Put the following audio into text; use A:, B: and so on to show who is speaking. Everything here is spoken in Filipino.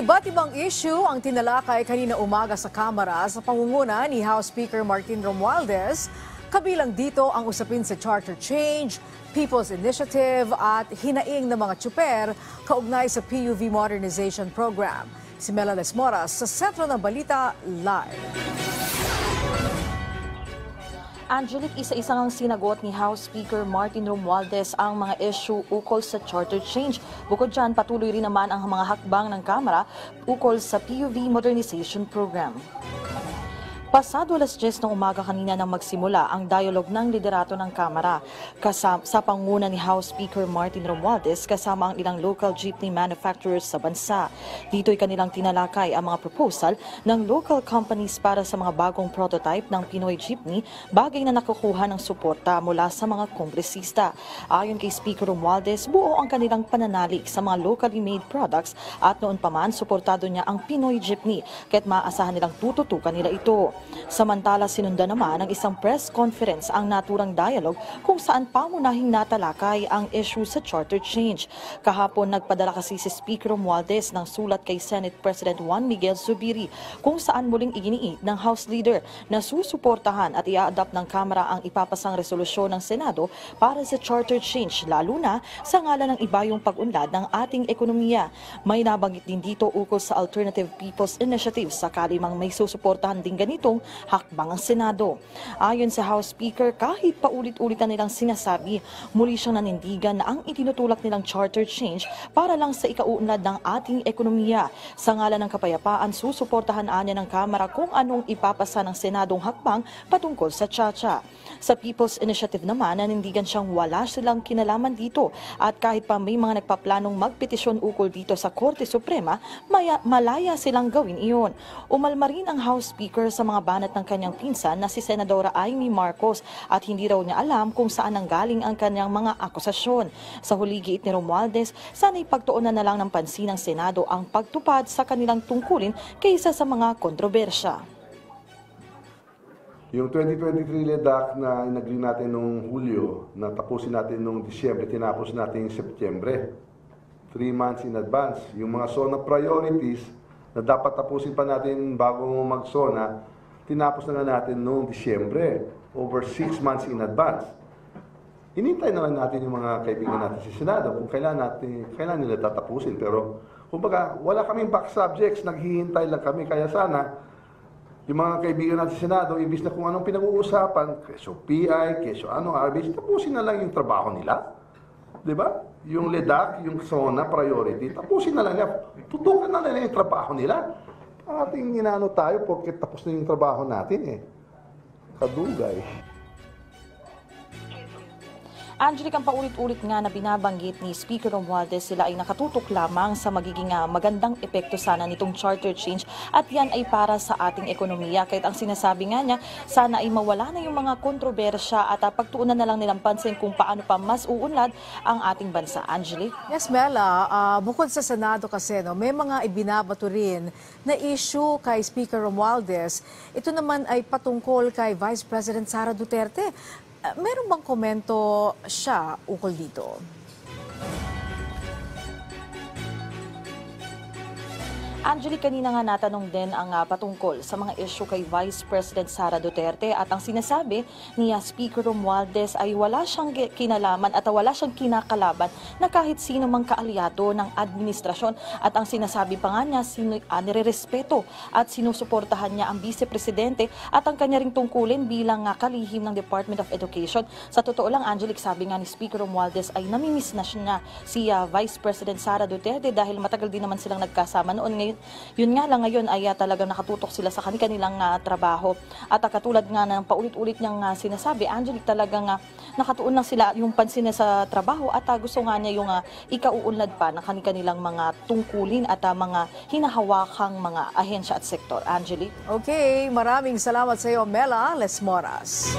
A: Iba't ibang issue ang tinalakay kanina umaga sa Kamara sa pangunguna ni House Speaker Martin Romualdez. Kabilang dito ang usapin sa charter change, People's Initiative at hinaing ng mga tsuper kaugnay sa PUV Modernization Program. Si Mela Lesmoras sa sentro ng balita live.
B: Angelic, isa-isang sinagot ni House Speaker Martin Romualdez ang mga issue ukol sa charter change. Bukod dyan, patuloy rin naman ang mga hakbang ng Kamara ukol sa PUV Modernization Program. Pasado alas 10 ng umaga kanina nang magsimula ang dialogue ng liderato ng Kamara sa panguna ni House Speaker Martin Romualdez kasama ang ilang local jeepney manufacturers sa bansa. Dito'y kanilang tinalakay ang mga proposal ng local companies para sa mga bagong prototype ng Pinoy jeepney, bagay na nakukuha ng suporta mula sa mga kongresista. Ayon kay Speaker Romualdez, buo ang kanilang pananalig sa mga locally made products at noon pa man suportado niya ang Pinoy jeepney kaya't maaasahan nilang tututukan nila ito. Samantala, sinundan naman ng isang press conference ang naturang dialogue kung saan pamunahing natalakay ang issue sa charter change. Kahapon, nagpadala kasi si Speaker Romualdez ng sulat kay Senate President Juan Miguel Zubiri kung saan muling iginiit ng House Leader na susuportahan at i-adapt ng Kamara ang ipapasang resolusyon ng Senado para sa charter change, lalo na sa ngalan ng ibayong pag-unlad ng ating ekonomiya. May nabanggit din dito ukol sa Alternative People's Initiative sakali mang may susuportahan din ganito hakbang ang Senado. Ayon sa House Speaker, kahit paulit-ulit na nilang sinasabi, muli siyang nanindigan na ang itinutulak nilang charter change para lang sa ikauunlad ng ating ekonomiya. Sa ngalan ng kapayapaan, susuportahan niya ng Kamara kung anong ipapasa ng Senadong hakbang patungkol sa Chacha. Sa People's Initiative naman, nanindigan siyang wala silang kinalaman dito at kahit pa may mga nagpaplanong magpetisyon ukol dito sa Korte Suprema, malaya silang gawin iyon. Umalma rin ang House Speaker sa mga banat ng kanyang pinsan na si Senadora Amy Marcos at hindi raw niya alam kung saan nanggaling ang kanyang mga akusasyon. Sa huli, giit ni Romualdez, sana'y pagtuunan na lang ng pansin ng Senado ang pagtupad sa kanilang tungkulin kaysa sa mga kontrobersya.
C: Yung 2023 LEDAC na inagli natin noong Hulyo, na tapusin natin noong Disyembre, tinapos natin yung Setyembre. 3 months in advance. Yung mga SONA priorities na dapat tapusin pa natin bago mag-SONA, tinapos na nga natin noong Disyembre, over 6 months in advance. Hinintay na lang natin yung mga kaibigan natin sa Senado kung kailan nila tatapusin. Pero, kumbaga, wala kaming back subjects, naghihintay lang kami. Kaya sana, yung mga kaibigan natin sa Senado, ibig na kung anong pinag-uusapan, keso PI, keso RBC, tapusin na lang yung trabaho nila. Diba? Yung LEDAC, yung SONA priority, tapusin na lang nila. Tutukan na lang yung trabaho nila. Ating inano tayo porque tapos na yung trabaho natin eh. Kadugay.
B: Angelic, ang paulit-ulit nga na binabanggit ni Speaker Romualdez, sila ay nakatutok lamang sa magiging magandang epekto sana nitong charter change at yan ay para sa ating ekonomiya. Kahit ang sinasabi nga niya, sana ay mawala na yung mga kontrobersya at pagtuunan na lang nilang pansin kung paano pa mas uunlad ang ating bansa. Angelic?
A: Yes, Mela, bukod sa Senado kasi, may mga ibinabato rin na issue kay Speaker Romualdez. Ito naman ay patungkol kay Vice President Sara Duterte. Meron bang komento siya ukol dito?
B: Angelic, kanina nga natanong din ang patungkol sa mga issue kay Vice President Sara Duterte at ang sinasabi ni Speaker Romualdez ay wala siyang kinalaman at wala siyang kinakalaban na kahit sino mang kaalyado ng administrasyon at ang sinasabi pa nga niya nirerespeto at sinusuportahan niya ang Vice Presidente at ang kanya ring tungkulin bilang kalihim ng Department of Education. Sa totoo lang, Angelic, sabi nga ni Speaker Romualdez ay namimiss na siya si Vice President Sara Duterte dahil matagal din naman silang nagkasama noon. Ngayon, yun nga lang ngayon ay talagang nakatutok sila sa kanilang trabaho. At katulad nga ng paulit-ulit niyang sinasabi, Angelic, talagang nakatuon lang sila yung pansin na sa trabaho at gusto nga niya yung ikauunlad pa ng kanilang mga tungkulin at mga hinahawakang mga ahensya at sektor. Angelic?
A: Okay, maraming salamat sa iyo, Mela Lesmoras.